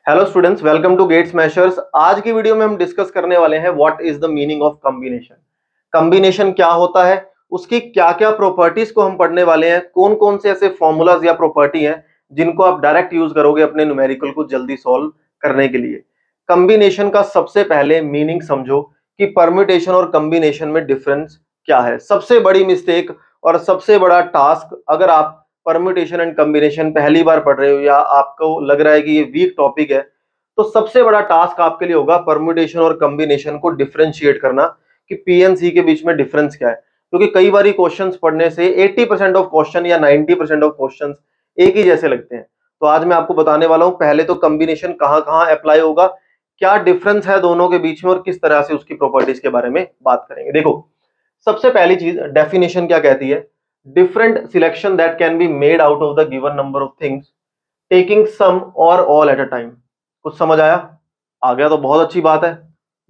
Hello students, welcome to Gate Smashers. आज की video में हम डिस्कस करने वाले हैं what is the meaning of combination. Combination क्या होता है, उसकी क्या क्या प्रॉपर्टीज को हम पढ़ने वाले हैं, कौन कौन से ऐसे फॉर्मूलाज या प्रॉपर्टी हैं जिनको आप डायरेक्ट यूज करोगे अपने न्यूमेरिकल को जल्दी सॉल्व करने के लिए। कॉम्बिनेशन का सबसे पहले मीनिंग समझो कि परम्यूटेशन और कॉम्बिनेशन में डिफरेंस क्या है। सबसे बड़ी मिस्टेक और सबसे बड़ा टास्क, अगर आप परम्यूटेशन एंड कॉम्बिनेशन पहली बार पढ़ रहे हो या आपको लग रहा है कि ये वीक टॉपिक है, तो सबसे बड़ा टास्क आपके लिए होगा परम्यूटेशन और कॉम्बिनेशन को डिफरेंशिएट करना कि पी एंड सी के बीच में डिफरेंस क्या है। क्योंकि कई बार क्वेश्चंस पढ़ने से 80% ऑफ क्वेश्चन या 90% ऑफ क्वेश्चंस एक ही जैसे लगते हैं। तो आज मैं आपको बताने वाला हूं पहले तो कॉम्बिनेशन कहां कहां अप्लाई होगा, क्या डिफरेंस है दोनों के बीच में और किस तरह से उसकी प्रॉपर्टीज के बारे में बात करेंगे। देखो, सबसे पहली चीज, डेफिनेशन क्या कहती है? Different selection that can be made out of the given number of things taking some और ऑल एट अ टाइम। कुछ समझ आया? आ गया तो बहुत अच्छी बात है।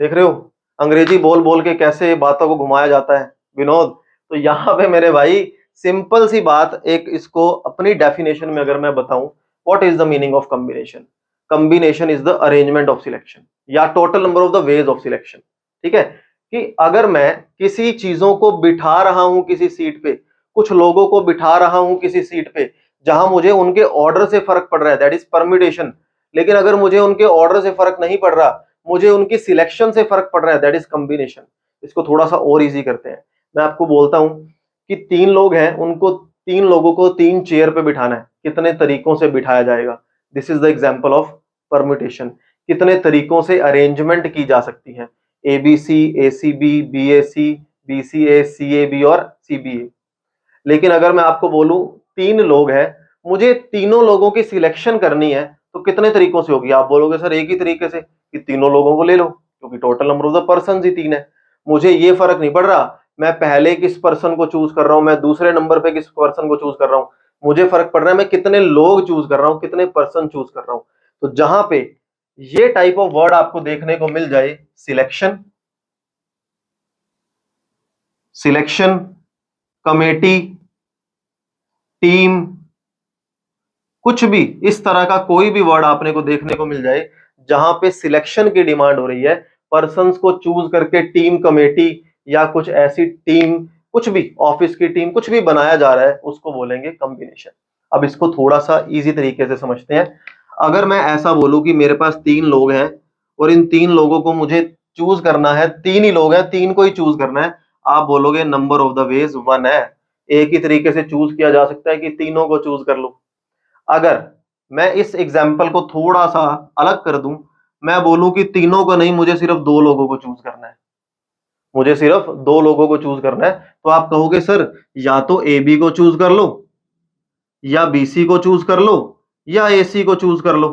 देख रहे हो अंग्रेजी बोल बोल के कैसे बातों को घुमाया जाता है विनोद। तो यहाँ पे मेरे भाई सिंपल सी बात, एक इसको अपनी डेफिनेशन में अगर मैं बताऊं, what is the meaning of combination? Combination is the arrangement of selection या total number of the ways of selection. ठीक है, कि अगर मैं किसी चीजों को बिठा रहा हूं किसी सीट पे, कुछ लोगों को बिठा रहा हूं किसी सीट पे जहां मुझे उनके ऑर्डर से फर्क पड़ रहा है, दैट इज परम्यूटेशन। लेकिन अगर मुझे उनके ऑर्डर से फर्क नहीं पड़ रहा, मुझे उनकी सिलेक्शन से फर्क पड़ रहा है, दैट इज कॉम्बिनेशन। इसको थोड़ा सा और इजी करते हैं। मैं आपको बोलता हूं कि 3 लोग हैं, उनको 3 लोगों को 3 चेयर पे बिठाना है, कितने तरीकों से बिठाया जाएगा? This is the example of permutation. कितने तरीकों से अरेंजमेंट की जा सकती है? ABC, ACB, BAC, BCA, CAB और CBA। लेकिन अगर मैं आपको बोलूं 3 लोग हैं, मुझे तीनों लोगों की सिलेक्शन करनी है, तो कितने तरीकों से होगी? आप बोलोगे सर एक ही तरीके से, कि तीनों लोगों को ले लो, क्योंकि total number of the person ही 3 है। मुझे ये फर्क नहीं पड़ रहा मैं पहले किस पर्सन को चूज कर रहा हूं, मैं दूसरे नंबर पे किस पर्सन को चूज कर रहा हूं। मुझे फर्क पड़ रहा है मैं कितने लोग चूज कर रहा हूं, कितने पर्सन चूज कर रहा हूं। तो जहां पे ये टाइप ऑफ वर्ड आपको देखने को मिल जाए, सिलेक्शन, सिलेक्शन, कमेटी, टीम, कुछ भी इस तरह का कोई भी वर्ड आपने को देखने को मिल जाए जहां पे सिलेक्शन की डिमांड हो रही है, पर्संस को चूज करके टीम, कमेटी या कुछ ऐसी टीम, कुछ भी ऑफिस की टीम, कुछ भी बनाया जा रहा है, उसको बोलेंगे कॉम्बिनेशन। अब इसको थोड़ा सा इजी तरीके से समझते हैं। अगर मैं ऐसा बोलूं कि मेरे पास 3 लोग हैं और इन 3 लोगों को मुझे चूज करना है, 3 ही लोग हैं, 3 को ही चूज करना है, आप बोलोगे नंबर ऑफ द वेज 1 है। एक ही तरीके से चूज किया जा सकता है कि तीनों को चूज कर लो। अगर मैं इस एग्जाम्पल को थोड़ा सा अलग कर दूं, मैं बोलूं कि तीनों को नहीं, मुझे सिर्फ 2 लोगों को चूज करना है, मुझे सिर्फ 2 लोगों को चूज करना है, तो आप कहोगे सर या तो ए बी को चूज कर लो, या BC को चूज कर लो, या AC को चूज कर लो।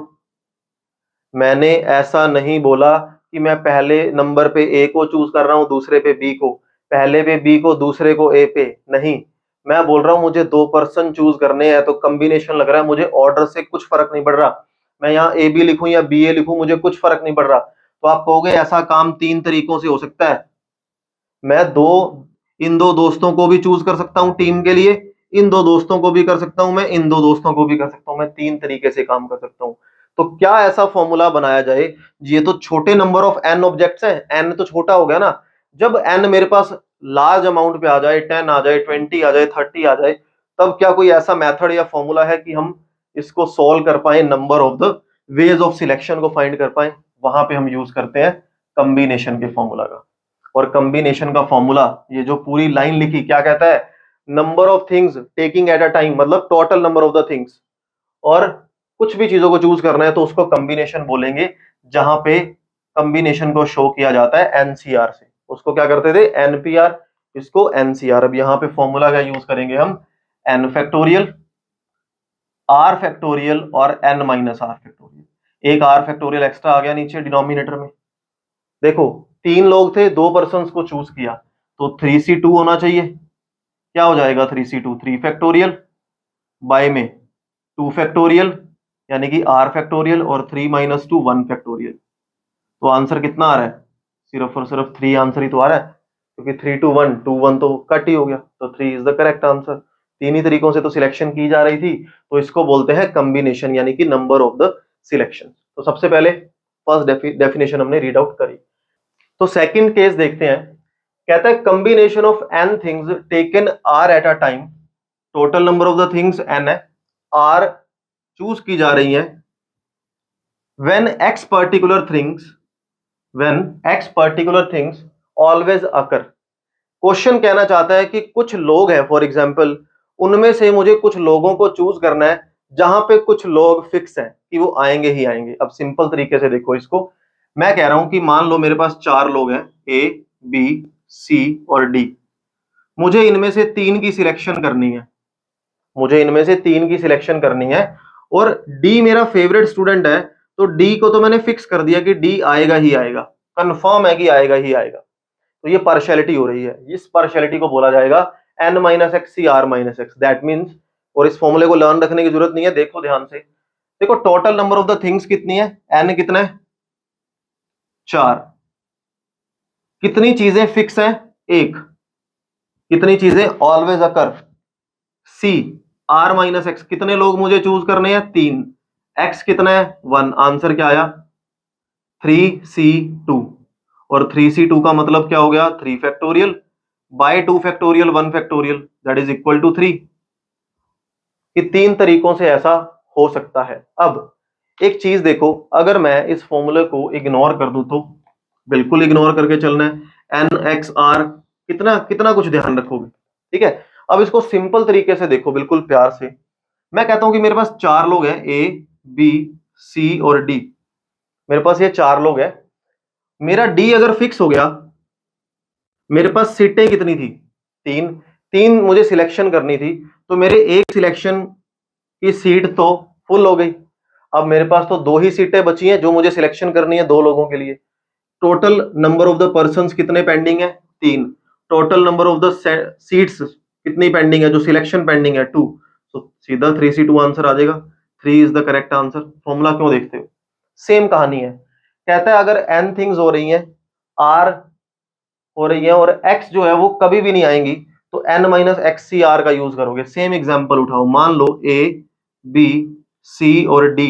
मैंने ऐसा नहीं बोला कि मैं पहले नंबर पे A को चूज कर रहा हूं, दूसरे पे B को, पहले पे B को, दूसरे को A पे। नहीं, मैं बोल रहा हूं मुझे 2 पर्सन चूज करने हैं, तो कॉम्बिनेशन लग रहा है, मुझे ऑर्डर से कुछ फर्क नहीं पड़ रहा। मैं यहाँ AB लिखूं या BA लिखूं, मुझे कुछ फर्क नहीं पड़ रहा। तो आप कहोगे ऐसा काम 3 तरीकों से हो सकता है। मैं इन 2 दोस्तों को भी चूज कर सकता हूं टीम के लिए, इन 2 दोस्तों को भी कर सकता हूं, मैं इन 2 दोस्तों को भी कर सकता हूं, मैं 3 तरीके से काम कर सकता हूं। तो क्या ऐसा फॉर्मूला बनाया जाए? ये तो छोटे नंबर ऑफ n ऑब्जेक्ट्स हैं, n तो छोटा हो गया ना। जब n मेरे पास लार्ज अमाउंट पे आ जाए, 10 आ जाए, 20 आ जाए, 30 आ जाए, तब क्या कोई ऐसा मेथड या फॉर्मूला है कि हम इसको सॉल्व कर पाए, number of the ways of selection को फाइंड कर पाए? वहां पे हम यूज करते हैं कॉम्बिनेशन के फॉर्मूला का। और कॉम्बिनेशन का फॉर्मूला, ये जो पूरी लाइन लिखी, क्या कहता है? Number of things taking at a time, मतलब total number of the things, और कुछ भी चीजों को चूज करना है तो उसको कॉम्बिनेशन बोलेंगे। जहां पे कॉम्बिनेशन को शो किया जाता है NCR से, उसको क्या करते थे? NPR, इसको NCR। अब यहाँ पे फॉर्मूला का यूज करेंगे हम, n फैक्टोरियल, r फैक्टोरियल और n माइनस r फैक्टोरियल। एक r फैक्टोरियल एक्स्ट्रा आ गया नीचे डिनोमिनेटर में। देखो 3 लोग थे, 2 पर्सन को चूज किया, तो 3C2 होना चाहिए। क्या हो जाएगा 3C2? 3 फैक्टोरियल बाय में 2 फैक्टोरियल, यानी कि r फैक्टोरियल, और 3 माइनस 2 1 फैक्टोरियल। तो आंसर कितना आ रहा है? सिर्फ और सिर्फ 3 आंसर ही तो आ रहा है, क्योंकि 3 to 1, 2 1 तो कट ही हो गया, तो 3 इज द करेक्ट आंसर। 3 ही तरीकों से तो सिलेक्शन की जा रही थी, तो इसको बोलते हैं कॉम्बिनेशन, यानी कि नंबर ऑफ द सिलेक्शन। तो सबसे पहले फर्स्ट डेफिनेशन हमने रीड आउट करी। तो सेकंड केस देखते हैं। कहता है combination of n things taken r eight a time, total number of the things n है, r चूज की जा रही है, when x particular things always occur। Question कहना चाहता है कि कुछ लोग हैं, फॉर एग्जाम्पल उनमें से मुझे कुछ लोगों को चूज करना है जहां पे कुछ लोग फिक्स हैं कि वो आएंगे ही आएंगे। अब सिंपल तरीके से देखो इसको, मैं कह रहा हूं कि मान लो मेरे पास 4 लोग हैं, ए बी सी और डी। मुझे इनमें से 3 की सिलेक्शन करनी है, और डी मेरा फेवरेट स्टूडेंट है, तो डी को तो मैंने फिक्स कर दिया कि डी आएगा ही आएगा, कंफर्म है कि आएगा ही आएगा। तो ये पार्शियलिटी हो रही है, इस पार्शियलिटी को बोला जाएगा n minus X C R minus X. That means, और इस फॉर्मूले को लर्न रखने की जरूरत नहीं है, देखो ध्यान से, देखो total number of the things कितनी है, n कितना है 4, कितनी चीजें फिक्स हैं 1, कितनी चीजें always occur C, R minus X, कितने लोग मुझे चूज करने हैं 3, एक्स कितना है 1, आंसर क्या आया 3c2, और 3c2 का मतलब क्या हो गया 3 factorial by 2 factorial 1 factorial that is equal to 3। कि 3 तरीकों से ऐसा हो सकता है। अब एक चीज देखो, अगर मैं इस फॉर्मूले को इग्नोर कर दूं तो बिल्कुल इग्नोर करके चलना है, एन एक्स आर, कितना कितना कुछ ध्यान रखोगे, ठीक है। अब इसको सिंपल तरीके से देखो, बिल्कुल प्यार से। मैं कहता हूं कि मेरे पास 4 लोग हैं, ए बी सी और डी। मेरे पास ये 4 लोग हैं, मेरा डी अगर फिक्स हो गया, मेरे पास सीटें कितनी थी 3, 3 मुझे सिलेक्शन करनी थी, तो मेरे एक सिलेक्शन की सीट तो फुल हो गई। अब मेरे पास तो 2 ही सीटें बची हैं जो मुझे सिलेक्शन करनी है 2 लोगों के लिए। Total number of the persons कितने पेंडिंग है 3, total number of the seats कितनी पेंडिंग है, जो सिलेक्शन पेंडिंग है 2, तो सीधा 3c2 आंसर आ जाएगा, 3 is the correct answer. Formula क्यों देखते हो, सेम कहानी है। कहता है अगर n थिंग्स हो रही हैं, r हो रही है, और x जो है वो कभी भी नहीं आएंगी, तो n minus X C R का यूज करोगे। सेम एग्जांपल उठाओ, मान लो a b c और d,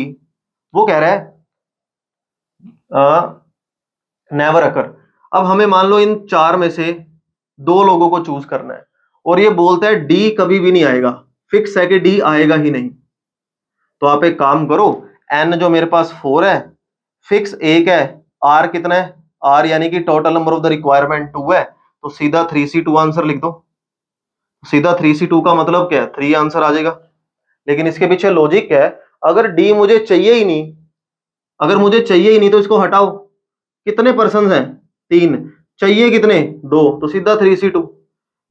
वो कह रहा है नेवर अकर। अब हमें मान लो इन 4 में से 2 लोगों को चूज करना है, और ये बोलता है डी कभी भी नहीं आएगा, फिक्स है कि डी आएगा ही नहीं। तो आप एक काम करो, n जो मेरे पास 4 है, फिक्स 1 है, r कितना है, r यानी कि total number of the requirement 2 है, तो सीधा 3c2 आंसर लिख दो। सीधा 3c2 का मतलब क्या है 3 आंसर आ जाएगा। लेकिन इसके पीछे लॉजिक है, अगर डी मुझे चाहिए ही नहीं, तो इसको हटाओ। कितने पर्सन हैं 3, चाहिए कितने 2, तो सीधा 3c2।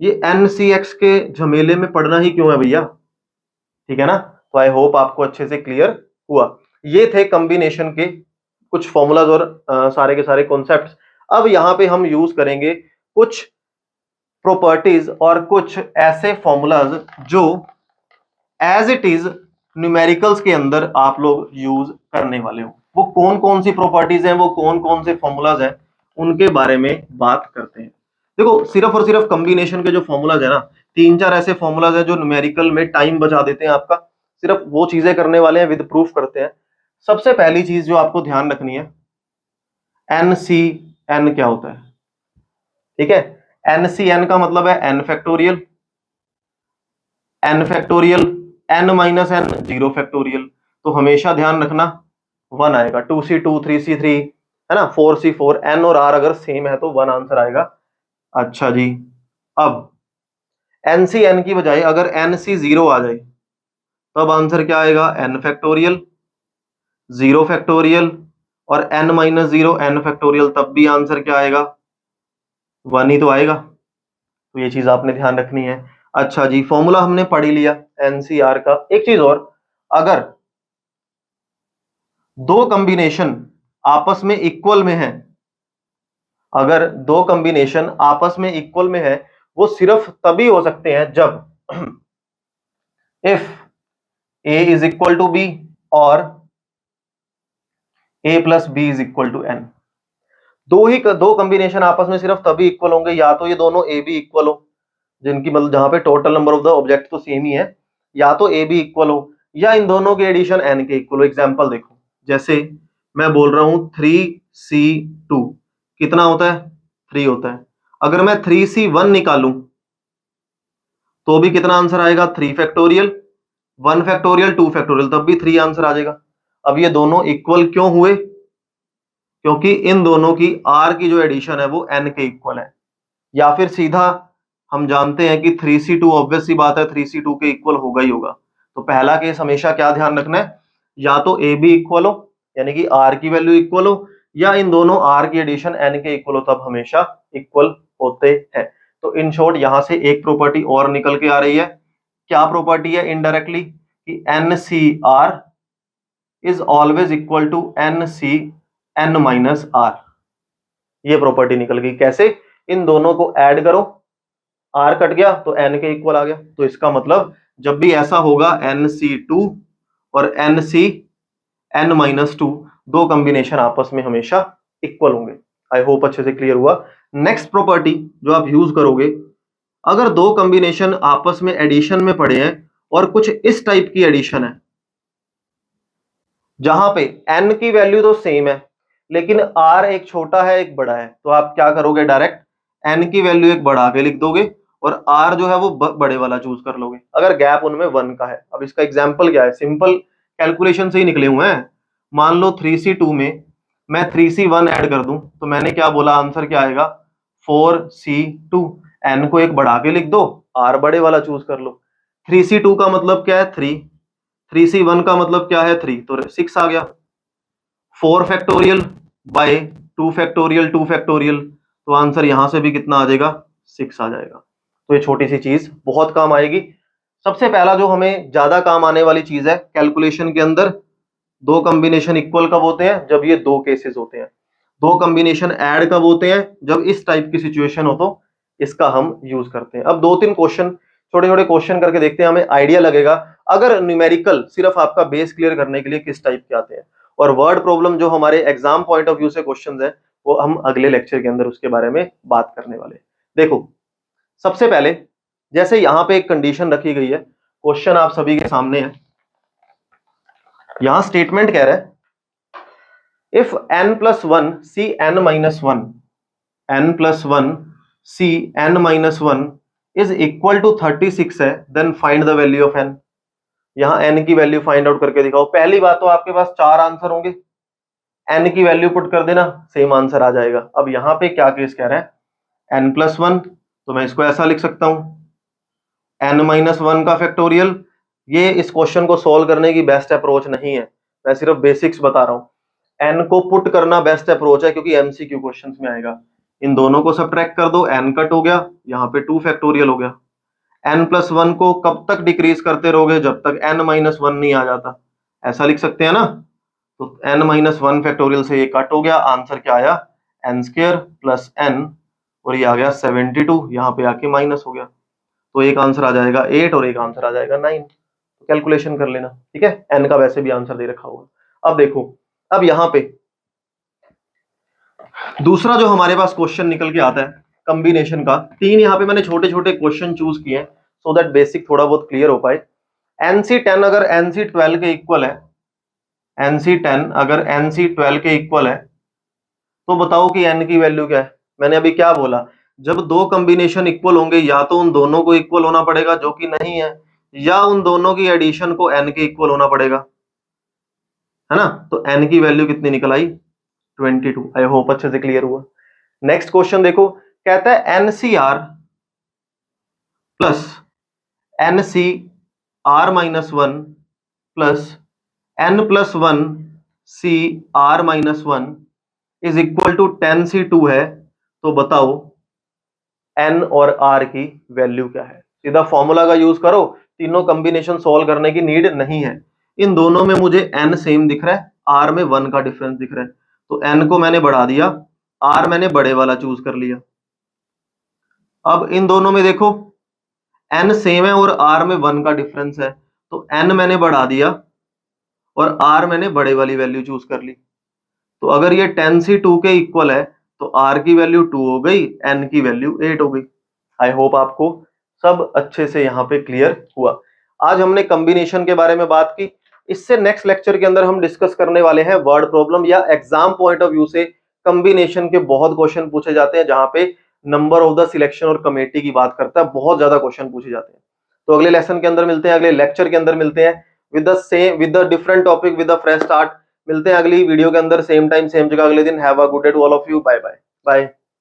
ये NCX के झमेले में पड़ना ही क्यों है भैया, ठीक है ना। तो आई होप आपको अच्छे से क्लियर हुआ। ये थे कॉम्बिनेशन के कुछ फॉर्मूलाज और सारे के सारे कॉन्सेप्ट्स। अब यहां पे हम यूज करेंगे कुछ प्रॉपर्टीज और कुछ ऐसे फॉर्मूलाज जो एज इट इज न्यूमेरिकल्स के अंदर आप लोग यूज करने वाले हो। वो कौन कौन सी प्रॉपर्टीज हैं, वो कौन कौन से फॉर्मूलाज हैं, उनके बारे में बात करते हैं। देखो सिर्फ और सिर्फ कॉम्बिनेशन के जो फॉर्मूलाज है ना, 3-4 ऐसे फॉर्मूलाज हैं जो न्यूमेरिकल में टाइम बचा देते हैं आपका, सिर्फ वो चीजें करने वाले हैं, विद प्रूफ करते हैं। सबसे पहली चीज जो आपको ध्यान रखनी है, NCN क्या होता है, ठीक है। NCN का मतलब है n factorial, n minus n 0 factorial. तो हमेशा ध्यान रखना 1 आएगा, 2c2 3c3 है ना, 4c4, n और r अगर सेम है तो 1 आंसर आएगा। अच्छा जी, अब NCN की बजाय अगर NC0 आ जाए तब आंसर क्या आएगा, n फैक्टोरियल 0 फैक्टोरियल, और n माइनस 0 n फैक्टोरियल, तब भी आंसर क्या आएगा 1 ही तो आएगा। तो ये चीज आपने ध्यान रखनी है। अच्छा जी, फॉर्मूला हमने पढ़ ही लिया NCR का। एक चीज और, अगर 2 कॉम्बिनेशन आपस में इक्वल में है, अगर 2 कॉम्बिनेशन आपस में इक्वल में है, वो सिर्फ तभी हो सकते हैं जब if A is equal to B और A plus B is equal to N। 2 combination आपस में सिर्फ तभी इक्वल होंगे, या तो ये दोनों A B इक्वल हो, जिनकी मतलब जहां पे total number of the object तो सेम ही है, या तो A B इक्वल हो, या इन दोनों के एडिशन N के इक्वल हो। एग्जांपल देखो, जैसे मैं बोल रहा हूं 3C2 कितना होता है? 3 होता है। अगर मैं 3C1 निकालूं तो भी कितना आंसर आएगा? 3 फैक्टोरियल, 1 फैक्टोरियल, 2 फैक्टोरियल, तब भी 3 आंसर आ जाएगा। अब ये दोनों इक्वल क्यों हुए? क्योंकि इन दोनों की आर की जो एडिशन है वो एन के इक्वल है। या फिर सीधा हम जानते हैं कि 3C2 ऑब्वियस सी बात है 3C2 के इक्वल होगा ही होगा। तो पहला केस हमेशा क्या ध्यान रखना है, या तो ए बी इक्वल हो यानी कि आर की वैल्यू इक्वल हो, या इन दोनों आर की एडिशन एन के इक्वल हो, तब हमेशा इक्वल होते हैं। तो इन शॉर्ट यहां से एक प्रॉपर्टी और निकल के आ रही है। क्या प्रॉपर्टी है? इनडायरेक्टली कि N C R is always equal to N C N minus R. ये प्रॉपर्टी निकल गई। कैसे? इन दोनों को ऐड करो, आर कट गया तो एन के इक्वल आ गया। तो इसका मतलब जब भी ऐसा होगा NC2 और NCN-2 दो कॉम्बिनेशन आपस में हमेशा इक्वल होंगे। आई होप अच्छे से क्लियर हुआ। नेक्स्ट प्रॉपर्टी जो आप यूज करोगे, अगर दो कॉम्बिनेशन आपस में एडिशन में पड़े हैं और कुछ इस टाइप की एडिशन है जहां पे n की वैल्यू तो सेम है लेकिन r एक छोटा है एक बड़ा है, तो आप क्या करोगे? डायरेक्ट n की वैल्यू एक बढ़ा के लिख दोगे और r जो है वो बड़े वाला चूज कर लोगे अगर गैप उनमें 1 का है। अब इसका एग्जांपल क्या है? सिंपल कैलकुलेशन से ही निकले हुए हैं। मान लो 3C2 में मैं 3C1 ऐड कर दूं तो मैंने क्या बोला? आंसर क्या आएगा? 4C2। n को एक बढ़ा के लिख दो, r बड़े वाला चूज कर लो। 3C2 का मतलब क्या है? 3, 3C1 का मतलब क्या है? 3, तो 6 आ गया। 4 फैक्टोरियल बाय 2 फैक्टोरियल 2 फैक्टोरियल, तो आंसर यहां से भी कितना आ जाएगा? 6 आ जाएगा। तो ये छोटी सी चीज बहुत काम आएगी। सबसे पहला जो हमें ज्यादा काम आने वाली चीज है कैलकुलेशन के अंदर, दो कॉम्बिनेशन इक्वल कब होते हैं? जब ये दो केसेस होते हैं। दो कॉम्बिनेशन ऐड कब होते हैं? जब इस टाइप की सिचुएशन हो, तो इसका हम यूज करते हैं। अब दो तीन क्वेश्चन, छोटे छोटे क्वेश्चन करके देखते हैं, हमें आइडिया लगेगा अगर न्यूमेरिकल सिर्फ आपका बेस क्लियर करने के लिए किस टाइप के आते हैं। और वर्ड प्रॉब्लम जो हमारे एग्जाम पॉइंट ऑफ व्यू से क्वेश्चंस है वो हम अगले लेक्चर के अंदर उसके बारे में बात करने वाले हैं। देखो, सबसे पहले जैसे यहां पे एक कंडीशन रखी गई है, क्वेश्चन आप सभी के सामने है। यहां स्टेटमेंट कह रहा है if n+1 cn-1 n+1 cn-1 is equal to 36 है, then find the value of n। यहां n की वैल्यू फाइंड आउट करके दिखाओ। पहली बात तो आपके पास चार आंसर होंगे, n की वैल्यू पुट कर देना, सेम आंसर आ जाएगा। अब यहां पे क्या केस कह रहा है? n+1, तो मैं इसको ऐसा लिख सकता हूं n-1 का फैक्टोरियल। ये इस क्वेश्चन को सॉल्व करने की बेस्ट अप्रोच नहीं है, मैं सिर्फ बेसिक्स बता रहा हूं। n को पुट करना बेस्ट अप्रोच है क्योंकि MCQ क्वेश्चंस में आएगा। इन दोनों को सब्ट्रैक्ट कर दो, n कट हो गया, यहाँ पे 2 फैक्टोरियल हो गया। n+1 को कब तक डिक्रीज करते रहोगे? जब तक n-1 नहीं आ जाता, ऐसा लिख सकते हैं ना। तो n-1 फैक्टोरियल से ये कट हो गया, आंसर क्या आया? n² प्लस n, और ये आ गया 72, यहाँ पे आके माइनस हो गया। तो एक आंसर आ जाएगा 8 और एक आंसर आ जाएगा 9। तो कैलकुलेशन कर लेना, ठीक है। n का वैसे भी आंसर दे रखा होगा। अब देखो, अब यहां पे दूसरा जो हमारे पास क्वेश्चन निकल के आता है कॉम्बिनेशन का, तीन यहाँ पे मैंने छोटे छोटे क्वेश्चन चूज किए हैं सो दैट बेसिक थोड़ा बहुत क्लियर हो पाए। NC10 अगर NC12 के इक्वल है, NC10 अगर NC12 के इक्वल है, तो बताओ कि n की वैल्यू क्या है। मैंने अभी क्या बोला? जब दो कॉम्बिनेशन इक्वल होंगे या तो उन दोनों को इक्वल होना पड़ेगा जो कि नहीं है, या उन दोनों की एडिशन को n के इक्वल होना पड़ेगा, है ना। तो n की वैल्यू कितनी निकल आई? 22। आई होप अच्छे से क्लियर हुआ। नेक्स्ट क्वेश्चन देखो, कहता है NCR plus NCR-1 plus n+1 CR-1 is equal to 10C2 है, तो बताओ n और r की वैल्यू क्या है। सीधा फॉर्मूला का यूज करो, तीनों कॉम्बिनेशन सॉल्व करने की नीड नहीं है। इन दोनों में मुझे n सेम दिख रहा है, r में 1 का डिफरेंस दिख रहा है, तो n को मैंने बढ़ा दिया, r मैंने बड़े वाला चूज कर लिया। अब इन दोनों में देखो n सेम है और r में 1 का डिफरेंस है, तो n मैंने बढ़ा दिया और r मैंने बड़े वाली वैल्यू चूज कर ली। तो अगर ये 10C2 के इक्वल है तो r की वैल्यू 2 हो गई, n की वैल्यू 8 हो गई। आई होप आपको सब अच्छे से यहाँ पे क्लियर हुआ। आज हमने कॉम्बिनेशन के बारे में बात की, इससे नेक्स्ट लेक्चर के अंदर हम डिस्कस करने वाले हैं वर्ड प्रॉब्लम, या एग्जाम पॉइंट ऑफ व्यू से कॉम्बिनेशन के बहुत क्वेश्चन पूछे जाते हैं, जहां पे नंबर ऑफ द सिलेक्शन और कमेटी की बात करता है, बहुत ज्यादा क्वेश्चन पूछे जाते हैं। तो अगले लेसन के अंदर मिलते हैं, अगले लेक्चर के अंदर मिलते हैं with the same, with the different topic, with the fresh start. मिलते हैं अगली वीडियो के अंदर, सेम टाइम सेम जगह अगले दिन। Have a good day to all of you. Bye bye bye.